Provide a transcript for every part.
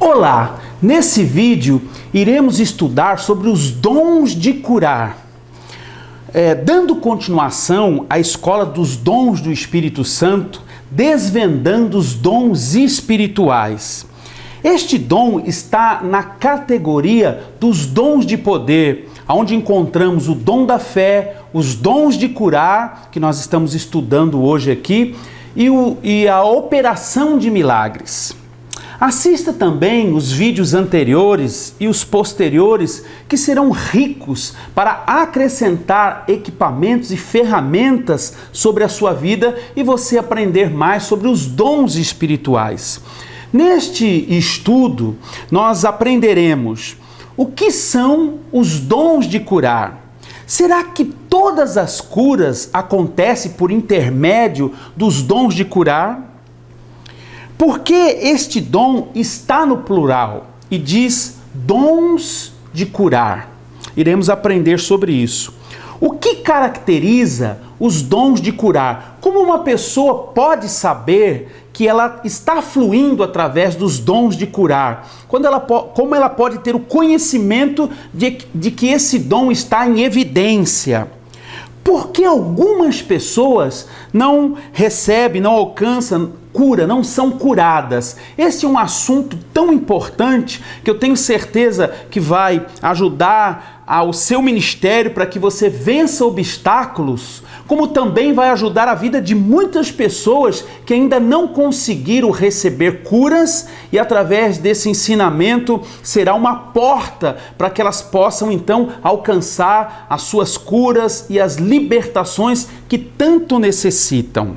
Olá! Nesse vídeo iremos estudar sobre os dons de curar. Dando continuação à escola dos dons do Espírito Santo, desvendando os dons espirituais. Este dom está na categoria dos dons de poder, onde encontramos o dom da fé, os dons de curar, que nós estamos estudando hoje aqui, e a operação de milagres. Assista também os vídeos anteriores e os posteriores, que serão ricos para acrescentar equipamentos e ferramentas sobre a sua vida e você aprender mais sobre os dons espirituais. Neste estudo, nós aprenderemos o que são os dons de curar. Será que todas as curas acontecem por intermédio dos dons de curar? Por que este dom está no plural e diz dons de curar? Iremos aprender sobre isso. O que caracteriza os dons de curar? Como uma pessoa pode saber que ela está fluindo através dos dons de curar? Como ela pode ter o conhecimento de que esse dom está em evidência? Porque algumas pessoas não recebem, não alcançam cura, não são curadas. Esse é um assunto tão importante que eu tenho certeza que vai ajudar ao seu ministério para que você vença obstáculos, como também vai ajudar a vida de muitas pessoas que ainda não conseguiram receber curas, e através desse ensinamento será uma porta para que elas possam então alcançar as suas curas e as libertações que tanto necessitam.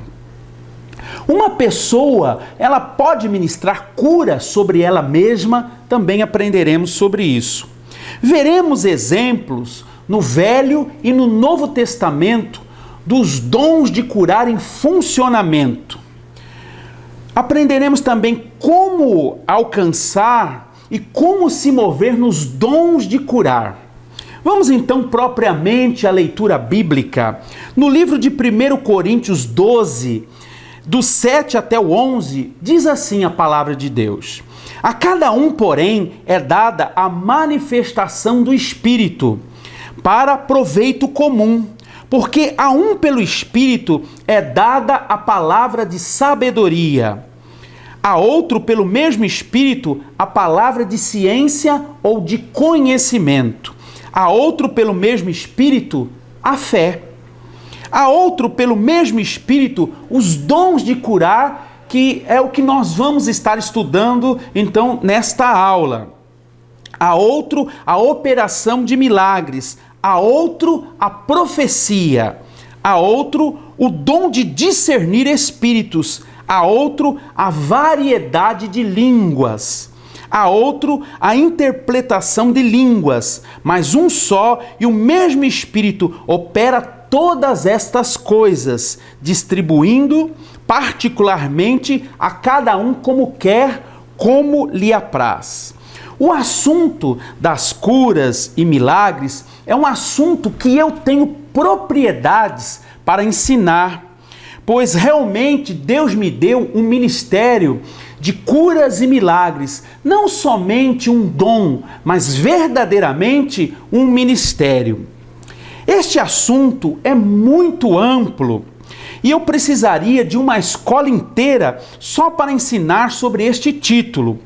Uma pessoa, ela pode ministrar cura sobre ela mesma, também aprenderemos sobre isso. Veremos exemplos no Velho e no Novo Testamento dos dons de curar em funcionamento. Aprenderemos também como alcançar e como se mover nos dons de curar. Vamos então propriamente à leitura bíblica. No livro de 1 Coríntios 12, do 7 até o 11, diz assim a palavra de Deus: a cada um, porém, é dada a manifestação do Espírito, para proveito comum, porque a um pelo Espírito é dada a palavra de sabedoria, a outro pelo mesmo Espírito a palavra de ciência ou de conhecimento, a outro pelo mesmo Espírito a fé, a outro pelo mesmo Espírito os dons de curar, que é o que nós vamos estar estudando então nesta aula. A outro a operação de milagres, a outro a profecia, a outro o dom de discernir espíritos, a outro a variedade de línguas, a outro a interpretação de línguas, mas um só e o mesmo Espírito opera todas estas coisas, distribuindo particularmente a cada um como quer, como lhe apraz. O assunto das curas e milagres é um assunto que eu tenho propriedades para ensinar, pois realmente Deus me deu um ministério de curas e milagres, não somente um dom, mas verdadeiramente um ministério. Este assunto é muito amplo e eu precisaria de uma escola inteira só para ensinar sobre este título,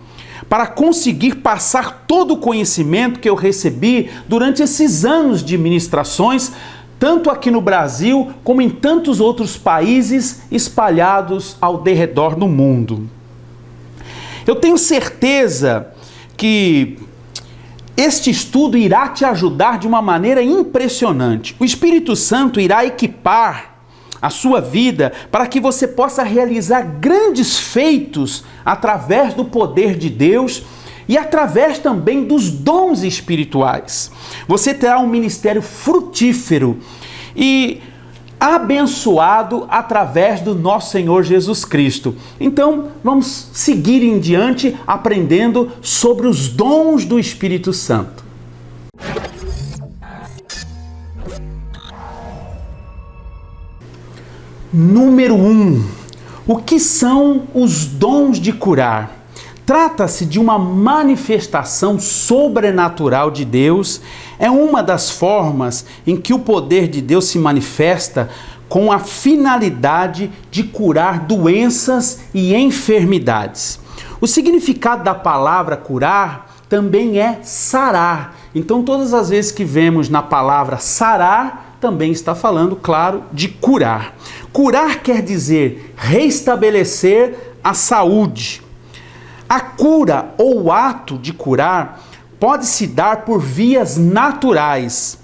para conseguir passar todo o conhecimento que eu recebi durante esses anos de ministrações, tanto aqui no Brasil como em tantos outros países espalhados ao derredor do mundo. Eu tenho certeza que este estudo irá te ajudar de uma maneira impressionante. O Espírito Santo irá equipar a sua vida para que você possa realizar grandes feitos através do poder de Deus e através também dos dons espirituais. Você terá um ministério frutífero e abençoado através do nosso Senhor Jesus Cristo. Então, vamos seguir em diante aprendendo sobre os dons do Espírito Santo. Número 1. O que são os dons de curar? Trata-se de uma manifestação sobrenatural de Deus, é uma das formas em que o poder de Deus se manifesta com a finalidade de curar doenças e enfermidades. O significado da palavra curar também é sarar. Então, todas as vezes que vemos na palavra sarar, também está falando, claro, de curar. Curar quer dizer restabelecer a saúde. A cura ou o ato de curar pode se dar por vias naturais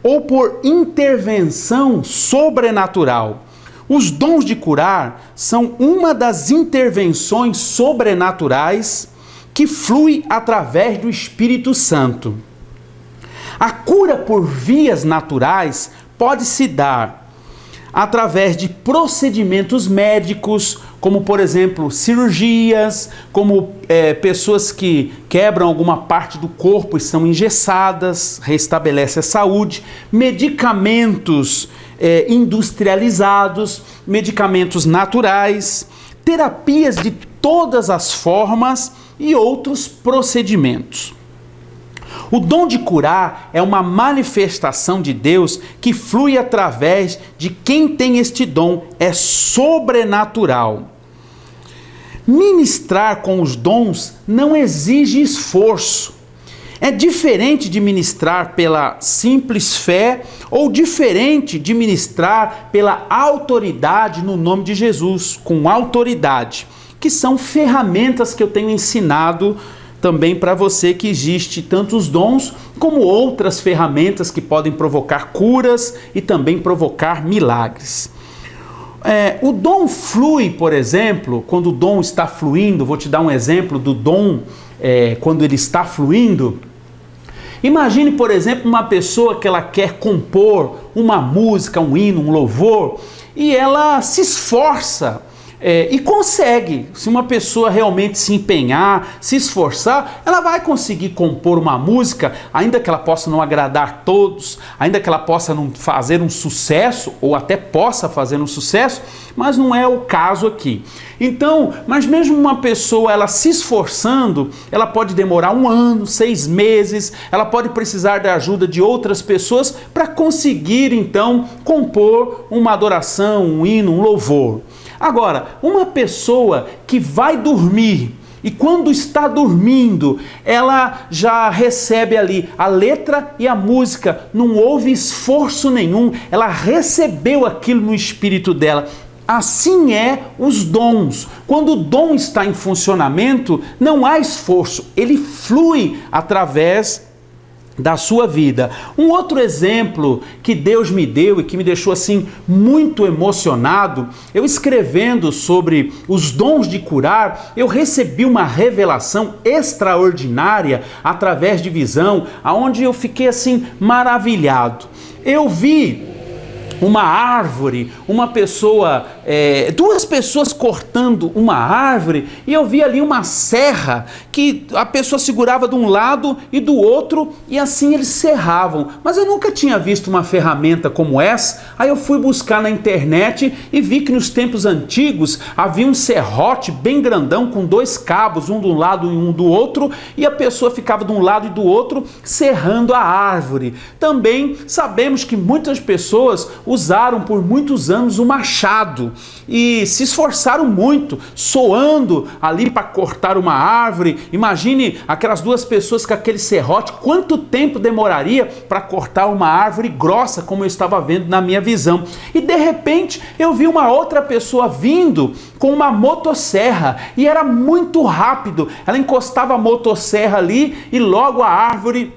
ou por intervenção sobrenatural. Os dons de curar são uma das intervenções sobrenaturais que flui através do Espírito Santo. A cura por vias naturais pode se dar através de procedimentos médicos, como por exemplo cirurgias, como pessoas que quebram alguma parte do corpo e são engessadas, restabelece a saúde, medicamentos industrializados, medicamentos naturais, terapias de todas as formas e outros procedimentos. O dom de curar é uma manifestação de Deus que flui através de quem tem este dom, é sobrenatural. Ministrar com os dons não exige esforço. É diferente de ministrar pela simples fé ou diferente de ministrar pela autoridade no nome de Jesus, com autoridade, que são ferramentas que eu tenho ensinado também para você, que existe tantos dons como outras ferramentas que podem provocar curas e também provocar milagres. O dom flui, por exemplo, quando o dom está fluindo, vou te dar um exemplo do dom quando ele está fluindo. Imagine, por exemplo, uma pessoa que ela quer compor uma música, um hino, um louvor, e ela se esforça e consegue. Se uma pessoa realmente se empenhar, se esforçar, ela vai conseguir compor uma música, ainda que ela possa não agradar todos, ainda que ela possa não fazer um sucesso, ou até possa fazer um sucesso, mas não é o caso aqui. Então, mas mesmo uma pessoa ela se esforçando, ela pode demorar 1 ano, 6 meses, ela pode precisar da ajuda de outras pessoas para conseguir então compor uma adoração, um hino, um louvor. Agora, uma pessoa que vai dormir e quando está dormindo, ela já recebe ali a letra e a música, não houve esforço nenhum, ela recebeu aquilo no espírito dela. Assim é os dons. Quando o dom está em funcionamento, não há esforço, ele flui através da sua vida. Um outro exemplo que Deus me deu e que me deixou assim muito emocionado, eu escrevendo sobre os dons de curar, eu recebi uma revelação extraordinária através de visão, aonde eu fiquei assim maravilhado. Eu vi uma árvore, uma pessoa, 2 pessoas cortando uma árvore, e eu vi ali uma serra que a pessoa segurava de um lado e do outro, e assim eles serravam. Mas eu nunca tinha visto uma ferramenta como essa. Aí eu fui buscar na internet e vi que nos tempos antigos havia um serrote bem grandão com 2 cabos, um de um lado e um do outro, e a pessoa ficava de um lado e do outro serrando a árvore. Também sabemos que muitas pessoas usaram por muitos anos o machado e se esforçaram muito, soando ali para cortar uma árvore. Imagine aquelas 2 pessoas com aquele serrote, quanto tempo demoraria para cortar uma árvore grossa, como eu estava vendo na minha visão. E de repente eu vi uma outra pessoa vindo com uma motosserra e era muito rápido, ela encostava a motosserra ali e logo a árvore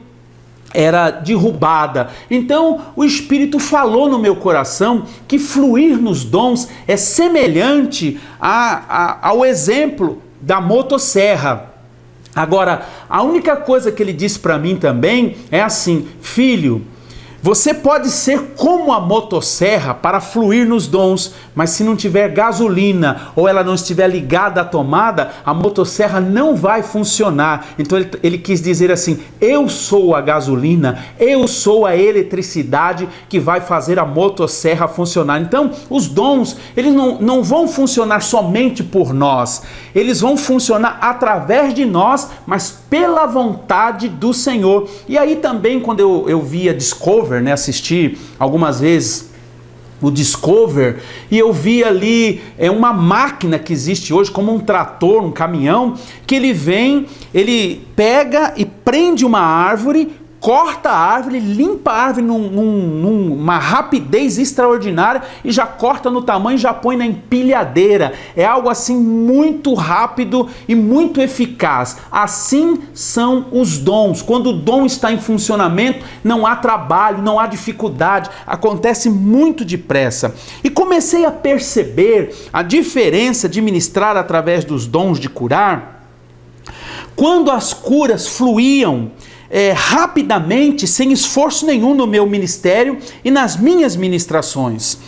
era derrubada. Então o Espírito falou no meu coração que fluir nos dons é semelhante ao exemplo da motosserra. Agora, a única coisa que ele disse para mim também é assim: filho, Você pode ser como a motosserra para fluir nos dons, mas se não tiver gasolina ou ela não estiver ligada à tomada, a motosserra não vai funcionar. Então ele quis dizer assim: eu sou a gasolina, eu sou a eletricidade que vai fazer a motosserra funcionar. Então os dons, eles não vão funcionar somente por nós, eles vão funcionar através de nós, mas pela vontade do Senhor. E aí também, quando eu via Discovery, né, assisti algumas vezes o Discovery, e eu vi ali uma máquina que existe hoje, como um trator, um caminhão, que ele pega e prende uma árvore, corta a árvore, limpa a árvore numa rapidez extraordinária e já corta no tamanho e já põe na empilhadeira. É algo assim muito rápido e muito eficaz. Assim são os dons. Quando o dom está em funcionamento, não há trabalho, não há dificuldade, acontece muito depressa. E comecei a perceber a diferença de ministrar através dos dons de curar, quando as curas fluíam rapidamente, sem esforço nenhum no meu ministério e nas minhas ministrações.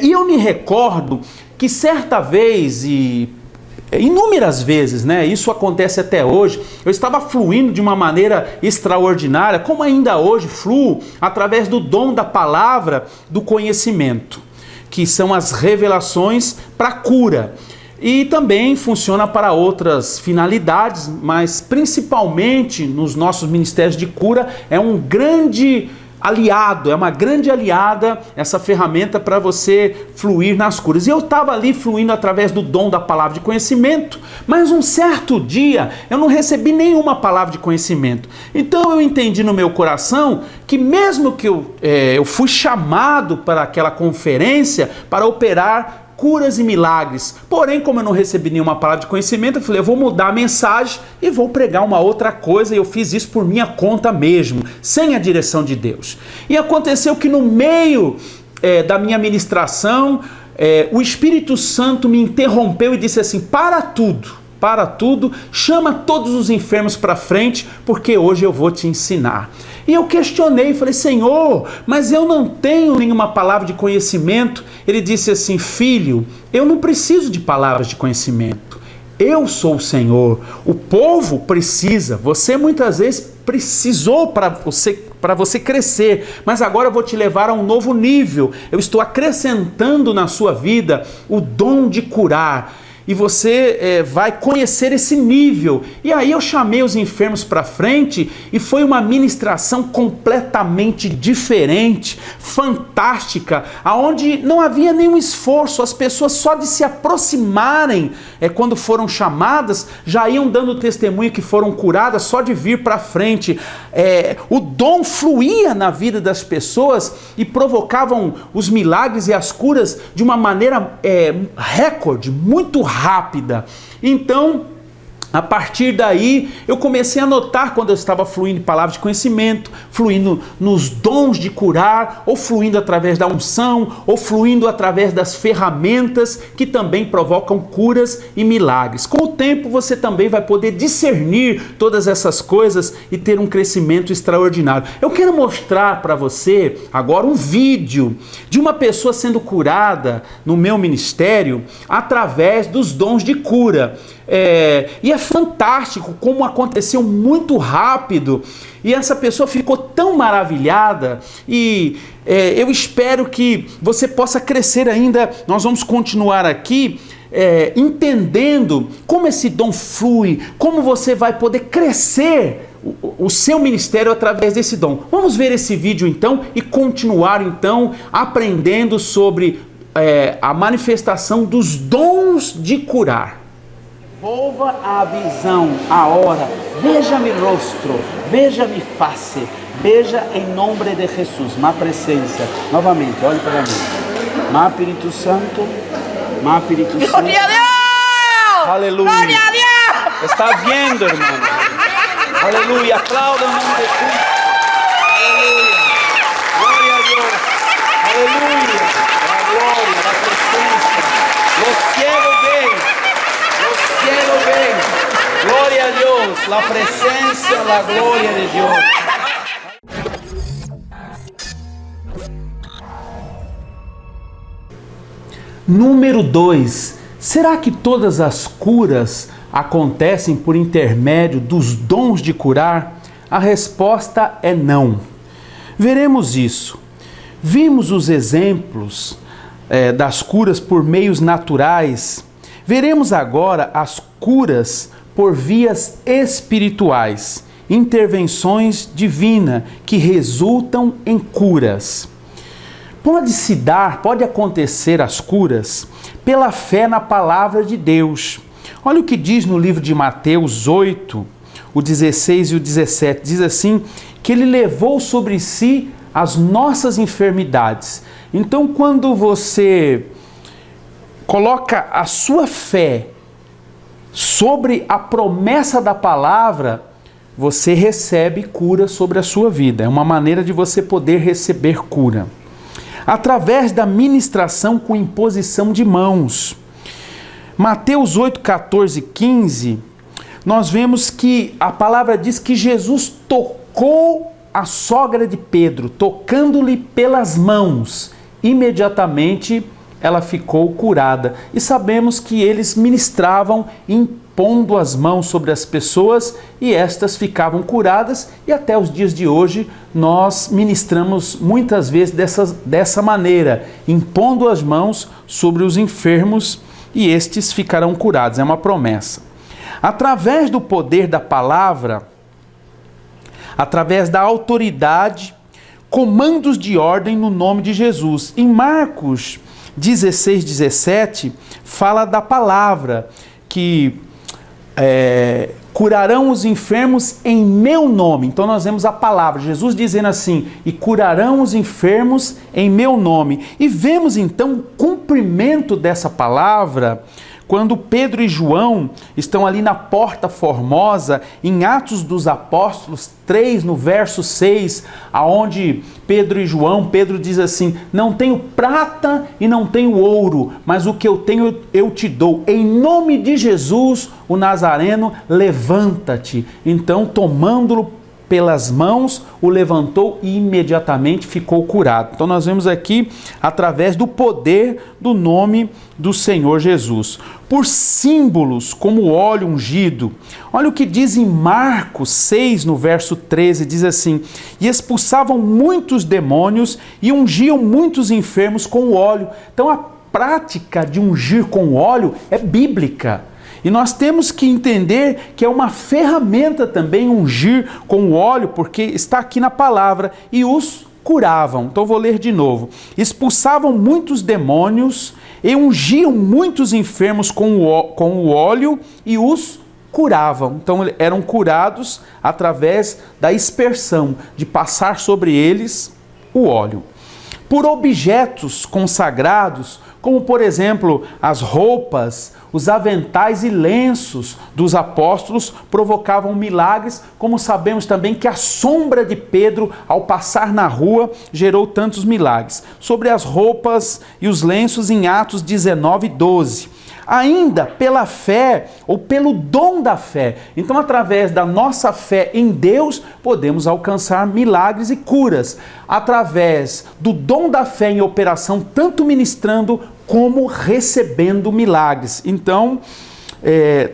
E eu me recordo que certa vez, e inúmeras vezes, né, isso acontece até hoje, eu estava fluindo de uma maneira extraordinária, como ainda hoje fluo, através do dom da palavra, do conhecimento, que são as revelações para cura. E também funciona para outras finalidades, mas principalmente nos nossos ministérios de cura é um grande aliado, é uma grande aliada essa ferramenta para você fluir nas curas. E eu estava ali fluindo através do dom da palavra de conhecimento, mas um certo dia eu não recebi nenhuma palavra de conhecimento. Então eu entendi no meu coração que mesmo que eu fui chamado para aquela conferência para operar curas e milagres, porém, como eu não recebi nenhuma palavra de conhecimento, eu falei, eu vou mudar a mensagem e vou pregar uma outra coisa, e eu fiz isso por minha conta mesmo, sem a direção de Deus. E aconteceu que no meio da minha ministração, o Espírito Santo me interrompeu e disse assim: para tudo, chama todos os enfermos para frente, porque hoje eu vou te ensinar. E eu questionei, falei: Senhor, mas eu não tenho nenhuma palavra de conhecimento. Ele disse assim: filho, eu não preciso de palavras de conhecimento. Eu sou o Senhor. O povo precisa. Você muitas vezes precisou para você crescer, mas agora eu vou te levar a um novo nível. Eu estou acrescentando na sua vida o dom de curar. E você vai conhecer esse nível. E aí eu chamei os enfermos para frente e foi uma ministração completamente diferente, fantástica, aonde não havia nenhum esforço. As pessoas só de se aproximarem quando foram chamadas, já iam dando testemunho que foram curadas só de vir para frente. O dom fluía na vida das pessoas e provocavam os milagres e as curas de uma maneira recorde, muito rápida. Então, a partir daí, eu comecei a notar quando eu estava fluindo em palavras de conhecimento, fluindo nos dons de curar, ou fluindo através da unção, ou fluindo através das ferramentas que também provocam curas e milagres. Com o tempo, você também vai poder discernir todas essas coisas e ter um crescimento extraordinário. Eu quero mostrar para você agora um vídeo de uma pessoa sendo curada no meu ministério através dos dons de cura. E é fantástico como aconteceu muito rápido, e essa pessoa ficou tão maravilhada, e eu espero que você possa crescer ainda. Nós vamos continuar aqui entendendo como esse dom flui, como você vai poder crescer o seu ministério através desse dom. Vamos ver esse vídeo então e continuar então aprendendo sobre a manifestação dos dons de curar. Volva a visão, a hora, veja-me rostro, veja-me face, veja em nome de Jesus, má presença. Novamente, olhe para mim. Má Espírito Santo, má Espírito Santo. Glória a Deus! Aleluia. Glória a Deus! Está vendo, irmão? Aleluia, aplauda em nome de Cristo. Aleluia, glória a Deus. Aleluia, a glória, a presença. Los cielos ven. Quiero ver, gloria a Dios, la presencia, la gloria de Dios. Número 2, será que todas as curas acontecem por intermédio dos dons de curar? A resposta é não. Veremos isso. Vimos os exemplos das curas por meios naturais. Veremos agora as curas por vias espirituais, intervenções divinas que resultam em curas. Pode acontecer as curas pela fé na palavra de Deus. Olha o que diz no livro de Mateus 8, o 16 e o 17. Diz assim, que ele levou sobre si as nossas enfermidades. Então, quando você coloca a sua fé sobre a promessa da palavra, você recebe cura sobre a sua vida. É uma maneira de você poder receber cura. Através da ministração com imposição de mãos. Mateus 8, 14, 15, nós vemos que a palavra diz que Jesus tocou a sogra de Pedro, tocando-lhe pelas mãos. Imediatamente ela ficou curada. E sabemos que eles ministravam impondo as mãos sobre as pessoas e estas ficavam curadas, e até os dias de hoje nós ministramos muitas vezes dessa maneira, impondo as mãos sobre os enfermos e estes ficarão curados. É uma promessa. Através do poder da palavra, através da autoridade, comandos de ordem no nome de Jesus. Em Marcos 16, 17, fala da palavra, que curarão os enfermos em meu nome. Então nós vemos a palavra, Jesus dizendo assim, e curarão os enfermos em meu nome. E vemos então o cumprimento dessa palavra quando Pedro e João estão ali na Porta Formosa, em Atos dos Apóstolos 3, no verso 6, aonde Pedro diz assim, não tenho prata e não tenho ouro, mas o que eu tenho eu te dou. Em nome de Jesus, o Nazareno, levanta-te. Então, tomando-o pelas mãos, o levantou e imediatamente ficou curado. Então nós vemos aqui através do poder do nome do Senhor Jesus. Por símbolos como óleo ungido. Olha o que diz em Marcos 6, no verso 13, diz assim, e expulsavam muitos demônios e ungiam muitos enfermos com o óleo. Então a prática de ungir com o óleo é bíblica. E nós temos que entender que é uma ferramenta também ungir com o óleo, porque está aqui na palavra, e os curavam. Então vou ler de novo. Expulsavam muitos demônios e ungiam muitos enfermos com o óleo e os curavam. Então eram curados através da aspersão, de passar sobre eles o óleo. Por objetos consagrados, como por exemplo as roupas, os aventais e lenços dos apóstolos provocavam milagres, como sabemos também que a sombra de Pedro, ao passar na rua, gerou tantos milagres. Sobre as roupas e os lenços em Atos 19, 12. Ainda pela fé, ou pelo dom da fé. Então, através da nossa fé em Deus, podemos alcançar milagres e curas. Através do dom da fé em operação, tanto ministrando como recebendo milagres. Então,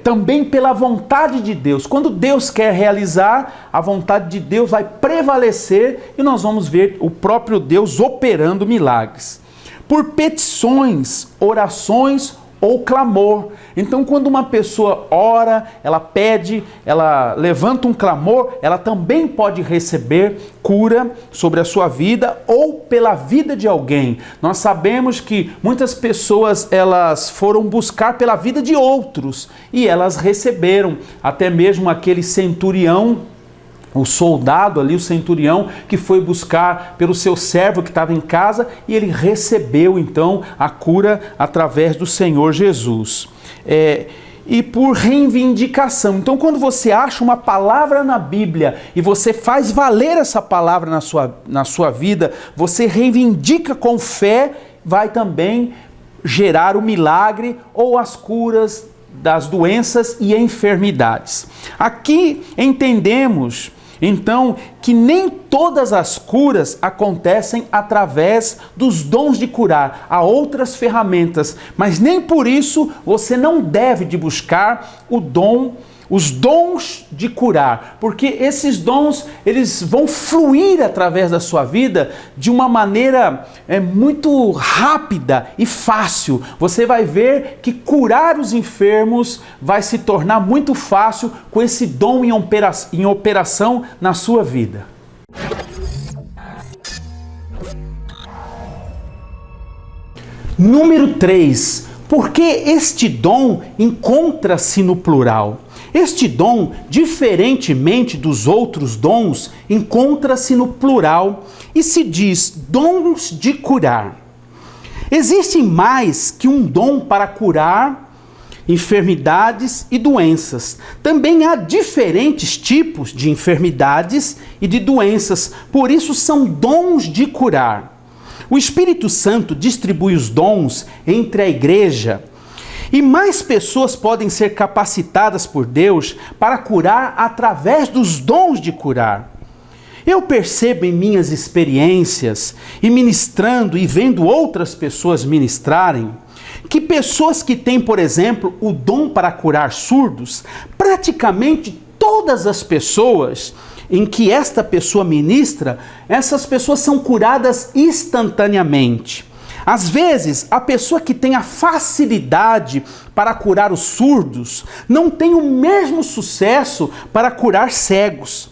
também pela vontade de Deus. Quando Deus quer realizar, a vontade de Deus vai prevalecer e nós vamos ver o próprio Deus operando milagres. Por petições, orações ou clamor. Então, quando uma pessoa ora, ela pede, ela levanta um clamor, ela também pode receber cura sobre a sua vida ou pela vida de alguém. Nós sabemos que muitas pessoas, elas foram buscar pela vida de outros e elas receberam. Até mesmo aquele centurião, o soldado ali, o centurião, que foi buscar pelo seu servo que estava em casa, e ele recebeu então a cura através do Senhor Jesus. E por reivindicação. Então, quando você acha uma palavra na Bíblia e você faz valer essa palavra na sua vida, você reivindica com fé, vai também gerar o milagre ou as curas das doenças e enfermidades. Aqui entendemos Então, que nem todas as curas acontecem através dos dons de curar. Há outras ferramentas, mas nem por isso você não deve de buscar os dons de curar, porque esses dons, eles vão fluir através da sua vida de uma maneira muito rápida e fácil. Você vai ver que curar os enfermos vai se tornar muito fácil com esse dom em operação na sua vida. Número 3. Por que este dom encontra-se no plural? Este dom, diferentemente dos outros dons, encontra-se no plural e se diz dons de curar. Existe mais que um dom para curar enfermidades e doenças. Também há diferentes tipos de enfermidades e de doenças, por isso são dons de curar. O Espírito Santo distribui os dons entre a igreja. E mais pessoas podem ser capacitadas por Deus para curar através dos dons de curar. Eu percebo em minhas experiências, e ministrando e vendo outras pessoas ministrarem, que pessoas que têm, por exemplo, o dom para curar surdos, praticamente todas as pessoas em que esta pessoa ministra, essas pessoas são curadas instantaneamente. Às vezes, a pessoa que tem a facilidade para curar os surdos não tem o mesmo sucesso para curar cegos.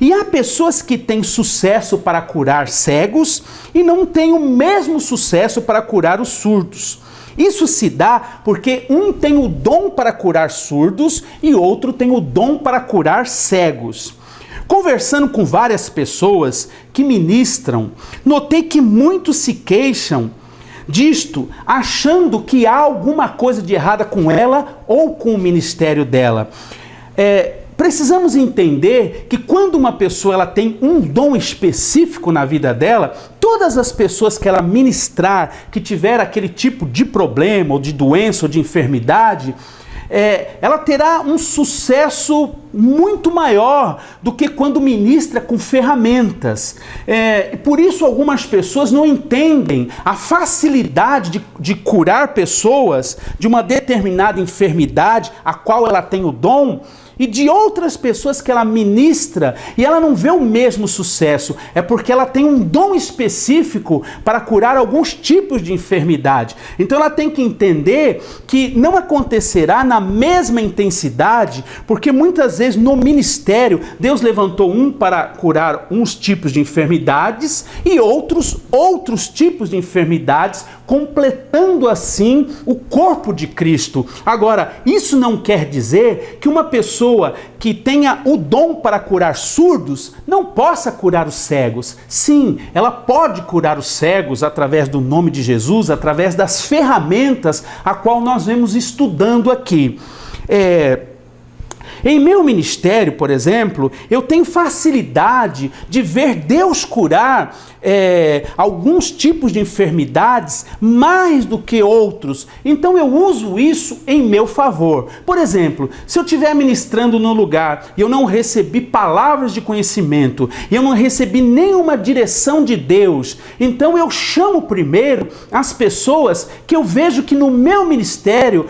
E há pessoas que têm sucesso para curar cegos e não têm o mesmo sucesso para curar os surdos. Isso se dá porque um tem o dom para curar surdos e outro tem o dom para curar cegos. Conversando com várias pessoas que ministram, notei que muitos se queixam disto, achando que há alguma coisa de errada com ela ou com o ministério dela. Precisamos entender que quando uma pessoa ela tem um dom específico na vida dela, todas as pessoas que ela ministrar, que tiver aquele tipo de problema, ou de doença, ou de enfermidade, ela terá um sucesso muito maior do que quando ministra com ferramentas. Por isso algumas pessoas não entendem a facilidade de curar pessoas de uma determinada enfermidade a qual ela tem o dom, e de outras pessoas que ela ministra e ela não vê o mesmo sucesso. É porque ela tem um dom específico para curar alguns tipos de enfermidade. Então ela tem que entender que não acontecerá na mesma intensidade, porque muitas vezes no ministério Deus levantou um para curar uns tipos de enfermidades e outros tipos de enfermidades, completando assim o corpo de Cristo. Agora, isso não quer dizer que uma pessoa que tenha o dom para curar surdos não possa curar os cegos. Sim, ela pode curar os cegos através do nome de Jesus, através das ferramentas a qual nós vemos estudando aqui. Em meu ministério, por exemplo, eu tenho facilidade de ver Deus curar alguns tipos de enfermidades mais do que outros. Então eu uso isso em meu favor. Por exemplo, se eu estiver ministrando no lugar e eu não recebi palavras de conhecimento, e eu não recebi nenhuma direção de Deus, então eu chamo primeiro as pessoas que eu vejo que no meu ministério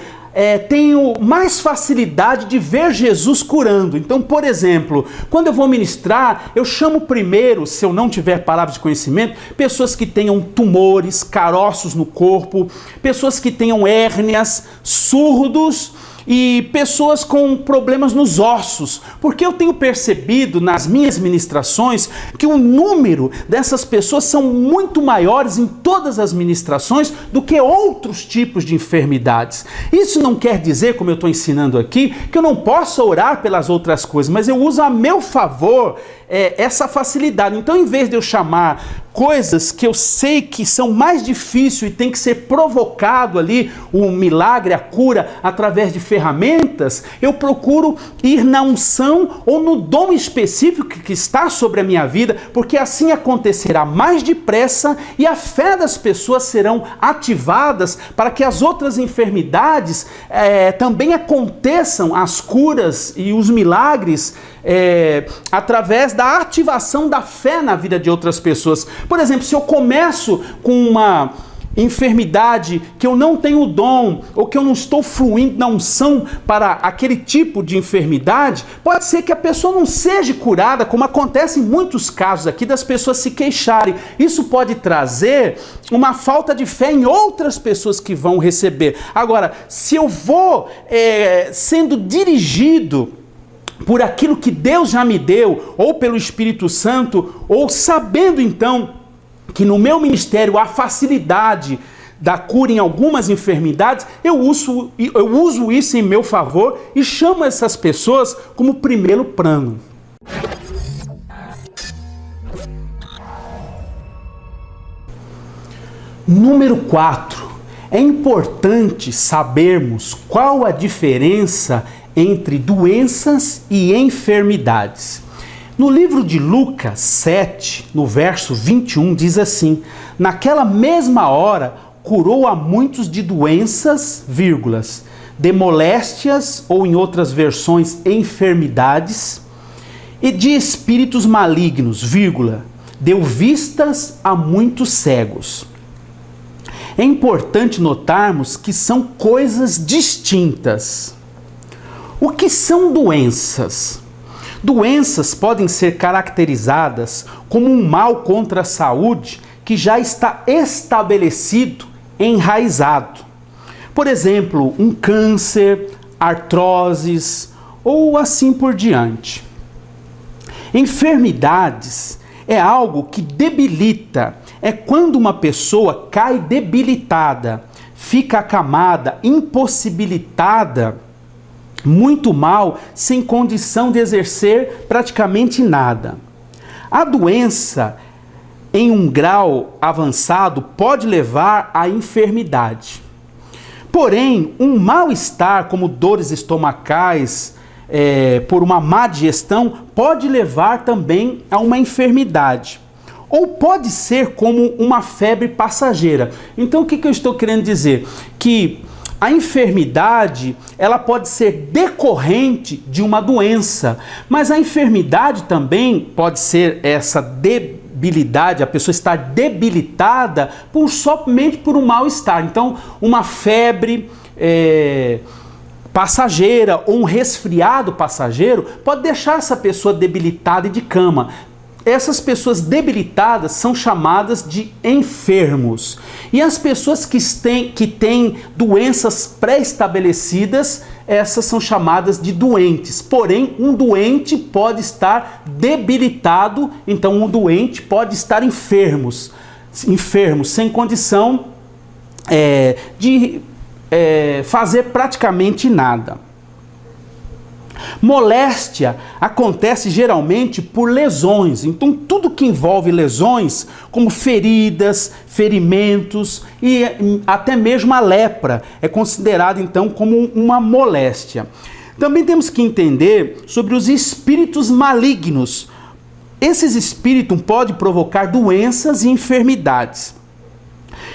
tenho mais facilidade de ver Jesus curando. Então, por exemplo, quando eu vou ministrar, eu chamo primeiro, se eu não tiver palavras de conhecimento, pessoas que tenham tumores, caroços no corpo, pessoas que tenham hérnias, surdos e pessoas com problemas nos ossos, porque eu tenho percebido nas minhas ministrações que o número dessas pessoas são muito maiores em todas as ministrações do que outros tipos de enfermidades. Isso não quer dizer, como eu estou ensinando aqui, que eu não possa orar pelas outras coisas, mas eu uso a meu favor essa facilidade. Então, em vez de eu chamar coisas que eu sei que são mais difíceis e tem que ser provocado ali o milagre, a cura, através de ferramentas, eu procuro ir na unção ou no dom específico que está sobre a minha vida, porque assim acontecerá mais depressa e a fé das pessoas serão ativadas para que as outras enfermidades também aconteçam, as curas e os milagres, através da ativação da fé na vida de outras pessoas. Por exemplo, se eu começo com uma enfermidade que eu não tenho dom, ou que eu não estou fluindo na unção para aquele tipo de enfermidade, pode ser que a pessoa não seja curada, como acontece em muitos casos aqui, das pessoas se queixarem. Isso pode trazer uma falta de fé em outras pessoas que vão receber. Agora, se eu vou sendo dirigido por aquilo que Deus já me deu, ou pelo Espírito Santo, ou sabendo então que no meu ministério há facilidade da cura em algumas enfermidades, eu uso isso em meu favor e chamo essas pessoas como primeiro plano. Número 4. É importante sabermos qual a diferença entre doenças e enfermidades. No livro de Lucas 7, no verso 21, diz assim: naquela mesma hora curou a muitos de doenças, de moléstias, ou em outras versões, enfermidades, e de espíritos malignos, deu vistas a muitos cegos. É importante notarmos que são coisas distintas. O que são doenças? Doenças podem ser caracterizadas como um mal contra a saúde que já está estabelecido, enraizado. Por exemplo, um câncer, artroses ou assim por diante. Enfermidades é algo que debilita, é quando uma pessoa cai debilitada, fica acamada, impossibilitada, muito mal, sem condição de exercer praticamente nada. A doença, em um grau avançado, pode levar à enfermidade. Porém, um mal-estar, como dores estomacais, por uma má digestão, pode levar também a uma enfermidade. Ou pode ser como uma febre passageira. Então, o que eu estou querendo dizer? Que a enfermidade, ela pode ser decorrente de uma doença, mas a enfermidade também pode ser essa debilidade, a pessoa estar debilitada somente por um mal-estar. Então, uma febre passageira ou um resfriado passageiro pode deixar essa pessoa debilitada e de cama. Essas pessoas debilitadas são chamadas de enfermos. E as pessoas que têm doenças pré-estabelecidas, essas são chamadas de doentes. Porém, um doente pode estar debilitado, então um doente pode estar enfermo, sem condição de fazer praticamente nada. Moléstia acontece geralmente por lesões. Então, tudo que envolve lesões, como feridas, ferimentos e até mesmo a lepra, é considerado então como uma moléstia. Também temos que entender sobre os espíritos malignos. Esses espíritos podem provocar doenças e enfermidades.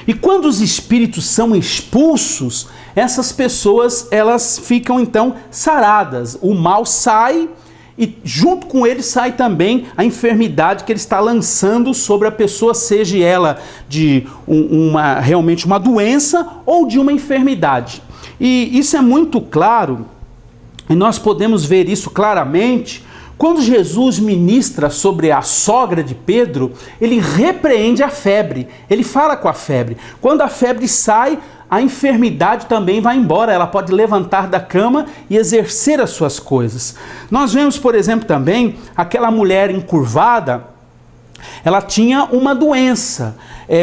E quando os espíritos são expulsos, essas pessoas, elas ficam então saradas. O mal sai e junto com ele sai também a enfermidade que ele está lançando sobre a pessoa, seja ela de realmente uma doença ou de uma enfermidade. E isso é muito claro, e nós podemos ver isso claramente. Quando Jesus ministra sobre a sogra de Pedro, ele repreende a febre, ele fala com a febre. Quando a febre sai, a enfermidade também vai embora, ela pode levantar da cama e exercer as suas coisas. Nós vemos, por exemplo, também aquela mulher encurvada, ela tinha uma doença.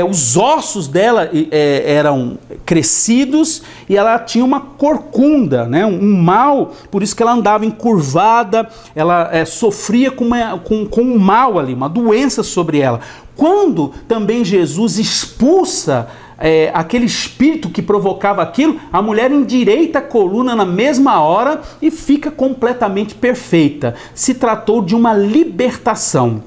Os ossos dela eram crescidos e ela tinha uma corcunda, né? Um mal, por isso que ela andava encurvada, ela sofria com um mal ali, uma doença sobre ela. Quando também Jesus expulsa aquele espírito que provocava aquilo, a mulher endireita a coluna na mesma hora e fica completamente perfeita. Se tratou de uma libertação.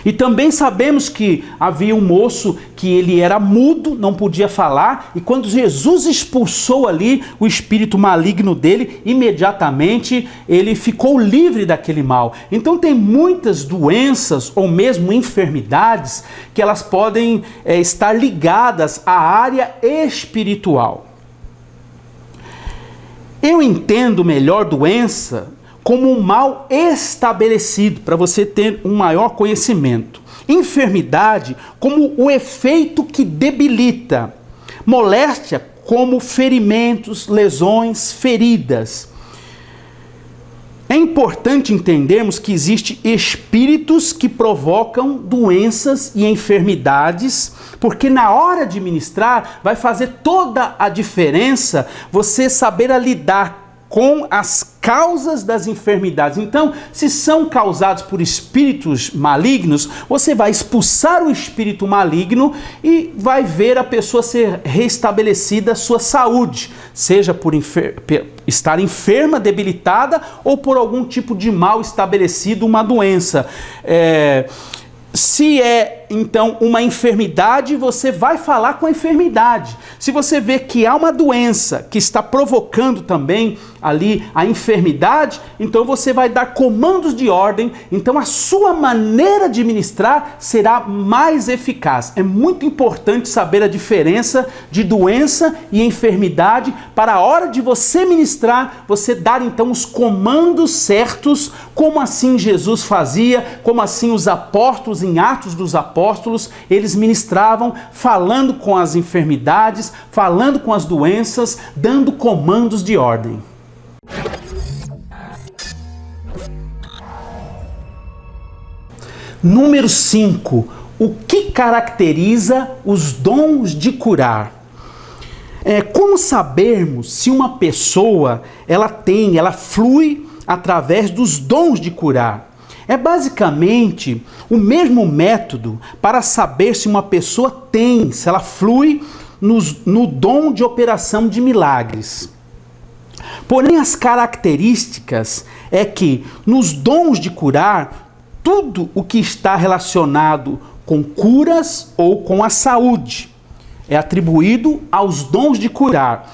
E também sabemos que havia um moço que ele era mudo, não podia falar, e quando Jesus expulsou ali o espírito maligno dele, imediatamente ele ficou livre daquele mal. Então tem muitas doenças ou mesmo enfermidades que elas podem estar ligadas à área espiritual. Eu entendo melhor doença como um mal estabelecido, para você ter um maior conhecimento. Enfermidade como o efeito que debilita. Moléstia como ferimentos, lesões, feridas. É importante entendermos que existem espíritos que provocam doenças e enfermidades, porque na hora de ministrar vai fazer toda a diferença você saber lidar com as causas das enfermidades. Então, se são causados por espíritos malignos, você vai expulsar o espírito maligno e vai ver a pessoa ser restabelecida a sua saúde, seja por estar enferma, debilitada, ou por algum tipo de mal estabelecido, uma doença. Se então, uma enfermidade, você vai falar com a enfermidade. Se você vê que há uma doença que está provocando também ali a enfermidade, então você vai dar comandos de ordem, então a sua maneira de ministrar será mais eficaz. É muito importante saber a diferença de doença e enfermidade para a hora de você ministrar, você dar então os comandos certos, como assim Jesus fazia, como assim os apóstolos, em Atos dos Apóstolos, eles ministravam falando com as enfermidades, falando com as doenças, dando comandos de ordem. Número 5. O que caracteriza os dons de curar? Como sabermos se uma pessoa ela flui através dos dons de curar? É basicamente o mesmo método para saber se uma pessoa se ela flui no dom de operação de milagres. Porém, as características é que nos dons de curar, tudo o que está relacionado com curas ou com a saúde é atribuído aos dons de curar.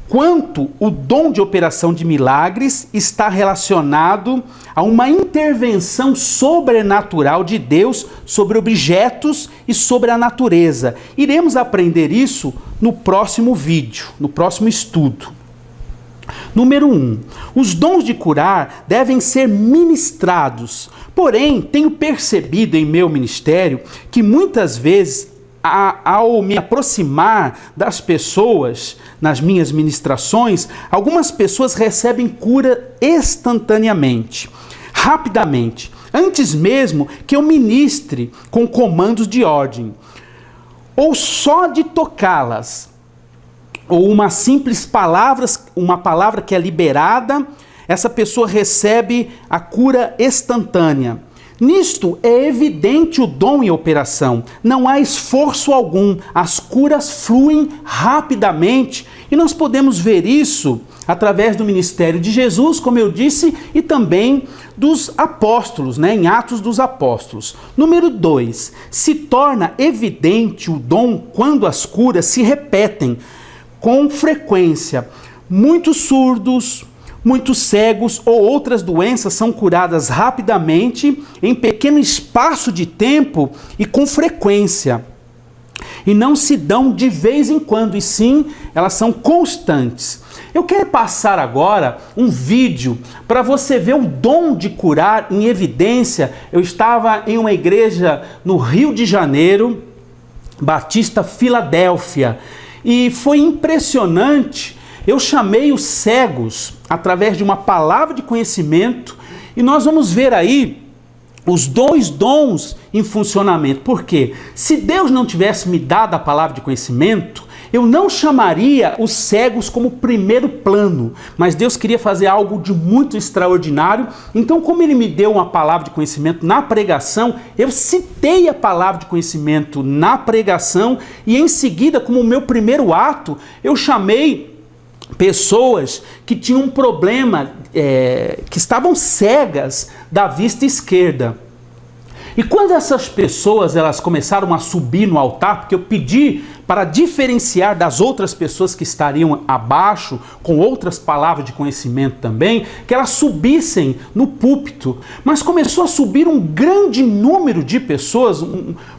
Quanto o dom de operação de milagres está relacionado a uma intervenção sobrenatural de Deus sobre objetos e sobre a natureza. Iremos aprender isso no próximo vídeo, no próximo estudo. Número 1. Os dons de curar devem ser ministrados. Porém, tenho percebido em meu ministério que muitas vezes, ao me aproximar das pessoas nas minhas ministrações, algumas pessoas recebem cura instantaneamente, rapidamente, antes mesmo que eu ministre com comandos de ordem, ou só de tocá-las, ou uma simples palavra, uma palavra que é liberada, essa pessoa recebe a cura instantânea. Nisto é evidente o dom em operação, não há esforço algum, as curas fluem rapidamente e nós podemos ver isso através do ministério de Jesus, como eu disse, e também dos apóstolos, em Atos dos Apóstolos. Número 2, se torna evidente o dom quando as curas se repetem com frequência. Muitos surdos, muitos cegos ou outras doenças são curadas rapidamente, em pequeno espaço de tempo e com frequência. E não se dão de vez em quando, e sim, elas são constantes. Eu quero passar agora um vídeo para você ver o dom de curar em evidência. Eu estava em uma igreja no Rio de Janeiro, Batista Filadélfia, e foi impressionante. Eu chamei os cegos através de uma palavra de conhecimento e nós vamos ver aí os dois dons em funcionamento. Por quê? Se Deus não tivesse me dado a palavra de conhecimento, eu não chamaria os cegos como primeiro plano, mas Deus queria fazer algo de muito extraordinário. Então, como Ele me deu uma palavra de conhecimento na pregação, eu citei a palavra de conhecimento na pregação e em seguida, como o meu primeiro ato, eu chamei pessoas que tinham um problema, que estavam cegas da vista esquerda. E quando essas pessoas elas começaram a subir no altar, porque eu pedi para diferenciar das outras pessoas que estariam abaixo, com outras palavras de conhecimento também, que elas subissem no púlpito. Mas começou a subir um grande número de pessoas,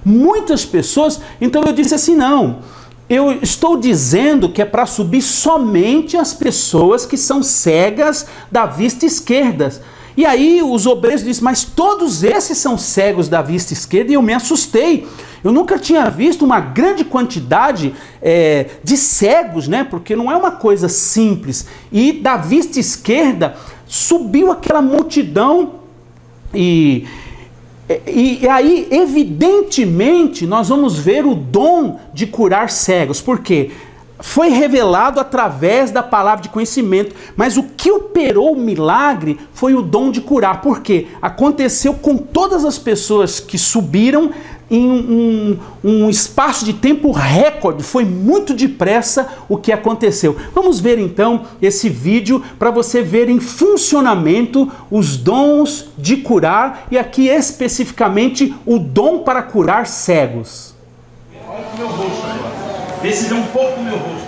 muitas pessoas, então eu disse assim, não, eu estou dizendo que é para subir somente as pessoas que são cegas da vista esquerda. E aí os obreiros disseram, mas todos esses são cegos da vista esquerda, e eu me assustei. Eu nunca tinha visto uma grande quantidade de cegos, né? Porque não é uma coisa simples. E da vista esquerda subiu aquela multidão e aí, evidentemente, nós vamos ver o dom de curar cegos. Por quê? Foi revelado através da palavra de conhecimento, mas o que operou o milagre foi o dom de curar. Por quê? Aconteceu com todas as pessoas que subiram em um espaço de tempo recorde, foi muito depressa o que aconteceu. Vamos ver então esse vídeo para você ver em funcionamento os dons de curar e aqui especificamente o dom para curar cegos. Olha o meu rosto agora. Vê se vê um pouco do meu rosto.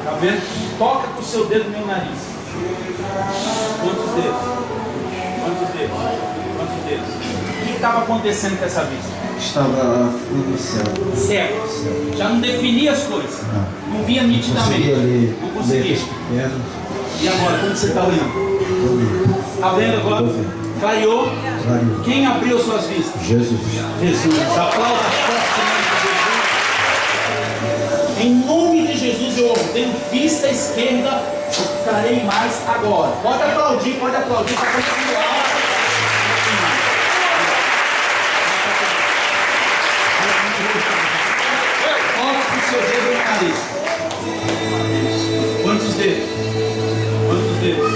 Tá vendo? Toca com o seu dedo no meu nariz. Quantos dedos? Quantos dedos? Quantos dedos? O que estava acontecendo com essa vista? Estava no céu. Cego. Já não definia as coisas. Não via nitidamente. Não conseguia. E agora, como você está olhando? Está vendo agora? Clareou? Quem abriu suas vistas? Jesus. Jesus. Aplauda forte. Em nome de Jesus eu ordeno vista esquerda, ficarei mais agora. Pode aplaudir para continuar. Coloque o seu dedo no nariz. Quantos dedos? Quantos dedos?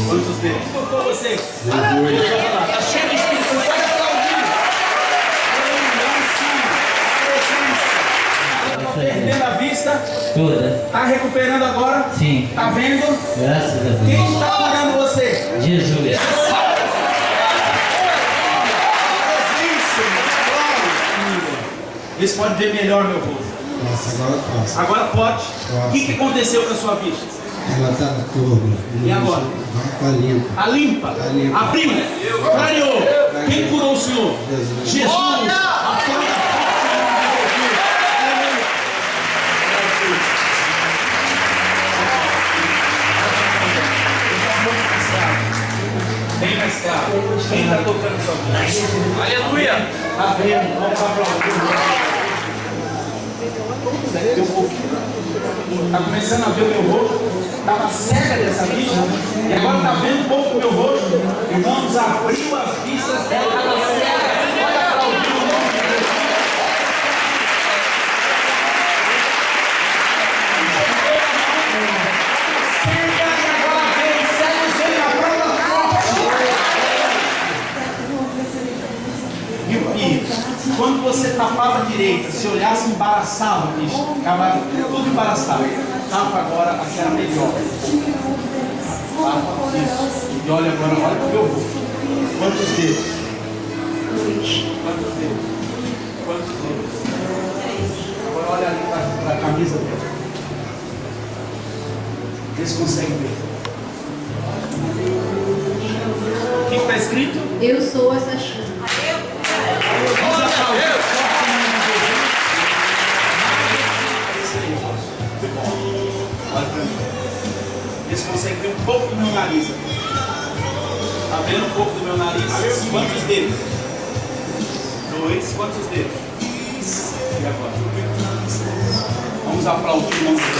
Quantos dedos? Tocou você? Está cheio de espírito, pode aplaudir. Perdendo a vista? Toda. Está recuperando agora? Sim. Está vendo? Graças a Deus. Quem está curando você? Jesus. Vê se pode ver melhor meu rosto. Nossa, agora passa. Agora pode. O que aconteceu com a sua vista? Ela estava turva. E agora? Está limpa. A limpa. Tá limpa. Abriu. Clareou. Quem curou o Senhor? Jesus. Jesus. Aplauda. Bem mais claro. Quem está tocando sua vida? Aleluia! Está vendo? Vamos aplaudir. Está começando a ver o meu rosto. Estava cega dessa vista. E agora está vendo um pouco do meu rosto. Irmãos, abriu as vistas dela. Estava cega. Pode aplaudir o nome de Deus. Cega e agora vem. Cegos vem na prova forte. E quando você tapava a direita, se olhasse embaraçava, bicho, ficava tudo embaraçado. Tapa agora, aqui era melhor. Tapa, isso. E olha agora, olha pro meu rosto. Quantos dedos? Quantos dedos? Quantos dedos? Agora olha ali para a camisa dele. Vê se consegue ver. O que está escrito? Eu sou essa chuva. Vamos aplaudir. Olha pra mim. Vê se consegue ver um pouco do meu nariz. Está vendo um pouco do meu nariz? Quantos dedos? 2. Quantos dedos? E agora? Vamos aplaudir o nome de Deus.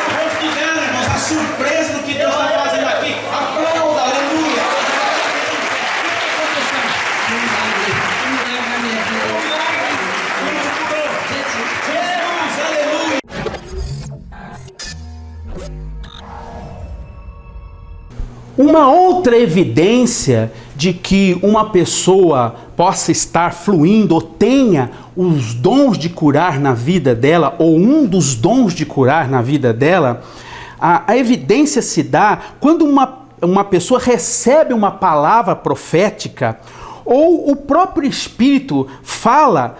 O rosto dele surpresa do que Deus está fazendo aqui. Aplauda, aleluia. Jesus, aleluia. Uma outra evidência de que uma pessoa possa estar fluindo ou tenha os dons de curar na vida dela, ou um dos dons de curar na vida dela, a evidência se dá quando uma pessoa recebe uma palavra profética ou o próprio Espírito fala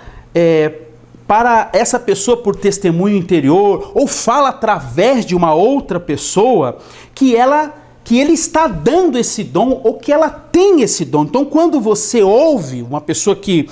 para essa pessoa por testemunho interior, ou fala através de uma outra pessoa que ele está dando esse dom, ou que ela tem esse dom. Então, quando você ouve uma pessoa que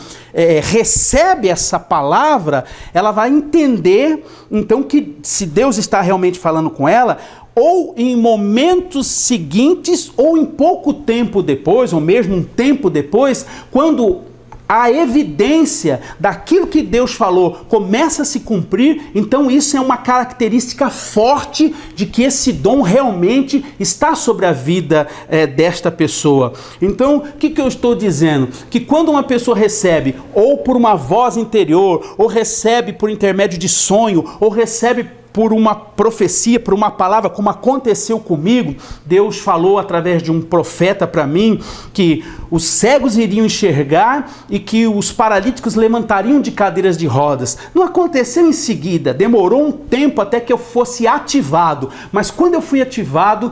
recebe essa palavra, ela vai entender, então, que se Deus está realmente falando com ela, ou em momentos seguintes, ou em pouco tempo depois, ou mesmo um tempo depois, quando a evidência daquilo que Deus falou começa a se cumprir, então isso é uma característica forte de que esse dom realmente está sobre a vida desta pessoa. Então, o que eu estou dizendo? Que quando uma pessoa recebe, ou por uma voz interior, ou recebe por intermédio de sonho, ou recebe por uma profecia, por uma palavra, como aconteceu comigo, Deus falou através de um profeta para mim que os cegos iriam enxergar e que os paralíticos levantariam de cadeiras de rodas. Não aconteceu em seguida, demorou um tempo até que eu fosse ativado, mas quando eu fui ativado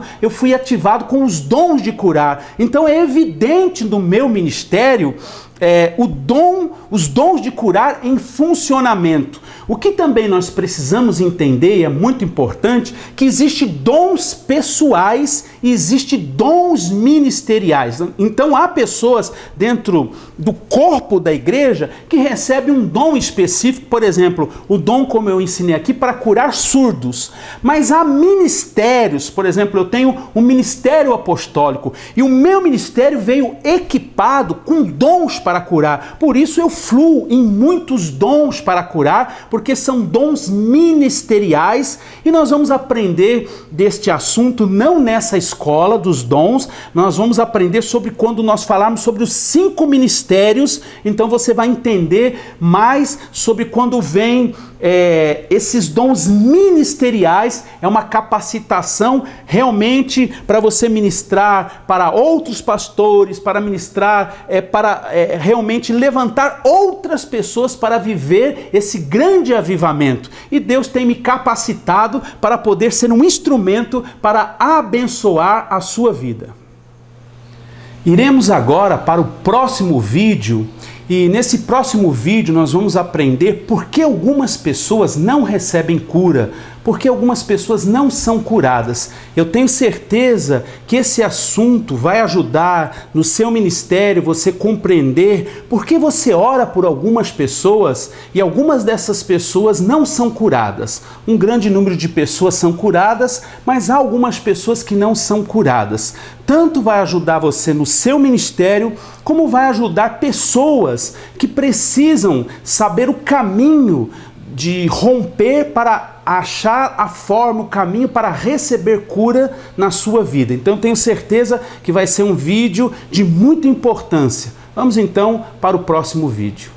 com os dons de curar. Então é evidente no meu ministério os dons de curar em funcionamento. O que também nós precisamos entender, e é muito importante, que existe dons pessoais e existe dons ministeriais. Então há pessoas dentro do corpo da igreja que recebem um dom específico, por exemplo, o dom, como eu ensinei aqui, para curar surdos. Mas há ministérios, por exemplo, eu tenho um ministério apostólico e o meu ministério veio equipado com dons para curar. Por isso eu fluo em muitos dons para curar, porque são dons ministeriais, e nós vamos aprender deste assunto não nessa escola dos dons, nós vamos aprender sobre quando nós falarmos sobre os 5 ministérios, então você vai entender mais sobre quando vem esses dons ministeriais. É uma capacitação realmente para você ministrar para outros pastores, para ministrar, realmente levantar outras pessoas para viver esse grande avivamento. E Deus tem me capacitado para poder ser um instrumento para abençoar a sua vida. Iremos agora para o próximo vídeo. E nesse próximo vídeo nós vamos aprender por que algumas pessoas não recebem cura, por que algumas pessoas não são curadas. Eu tenho certeza que esse assunto vai ajudar no seu ministério você compreender por que você ora por algumas pessoas e algumas dessas pessoas não são curadas. Um grande número de pessoas são curadas, mas há algumas pessoas que não são curadas. Tanto vai ajudar você no seu ministério, como vai ajudar pessoas que precisam saber o caminho de romper para achar a forma, o caminho para receber cura na sua vida. Então eu tenho certeza que vai ser um vídeo de muita importância. Vamos então para o próximo vídeo.